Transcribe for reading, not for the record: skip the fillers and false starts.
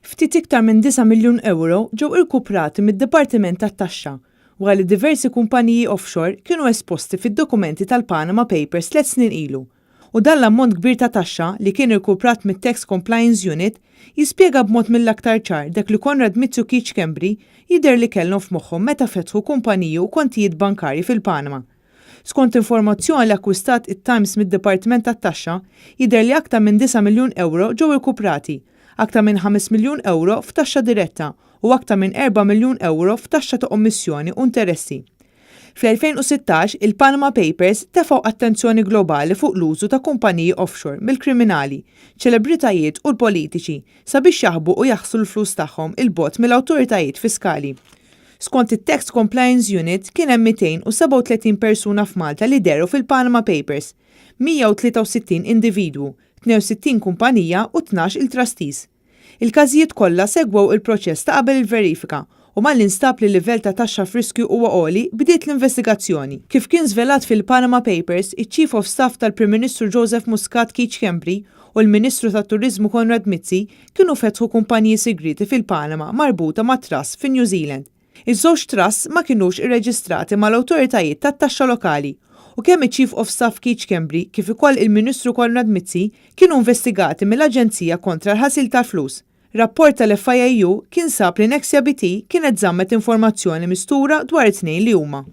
Ftit iktar minn 9 miljun euro ġew irkuprati mid-Dipartiment tat-Taxxa wara li diversi kumpaniji offshore kienu esposti fid-dokumenti tal-Panama Papers 3 snin ilu. U dan l-ammont kbir ta' taxxa li kien irkuprat mit-Tax Compliance Unit jispjega b'mod mill-aktar ċar dak li Conrad Mizzi u Keith Schembri jidher li kellhom f'moħħhom meta fetħu kumpaniji u kontijiet bankarji fil-Panama. Skont informazzjoni li akkwistat it-Times mid-Dipartiment tat-Taxxa, jidher li aktar minn 9 miljun euro ġew irkuprati, aktar minn 5 miljun euro f'taxxa diretta u aktar minn 4 miljun euro f'taxxa ta' ommissjoni u interessi. Fl-2016, il-Panama Papers tefgħu attenzjoni globali fuq l-użu ta' kumpaniji offshore mill-kriminali, ċelebritajiet u l-politiċi sabiex jaħbu u jaħsu l-flus tagħhom il-bot mill-awtoritajiet fiskali. Skont it-Tax Compliance Unit kien hemm 237 persuna f'Malta li deru fil-Panama Papers, 163 individwu, 62 kumpanija u 12 il-trustees. Il-każijiet kollha segwew il-proċess ta' qabel il-verifika u mal-instab li livell ta' taxxa f'riskju huwa għoli bdiet l-investigazzjoni. Kif kien żvelat fil-Panama Papers, iċ-Chief of Staff tal-Prim Ministru Joseph Muscat Keith Schembri u l-Ministru tat-Turiżmu Conrad Mizzi kienu fetħu kumpaniji segreti fil-Panama marbuta ma' trust fin New Zealand. Iż-żewġ trusts ma kinux irreġistrati mal-awtoritajiet tat-taxxa lokali u kemm iċ-Chief of Staff Keith Schembri kif ukoll il-Ministru Conrad Mizzi kienu investigati mill-Aġenzija kontra l-ħasil tal-flus. Rapport tal-FIU kien sab li Nexia BT kienet żammet informazzjoni mistura dwar it-tnejn li huma.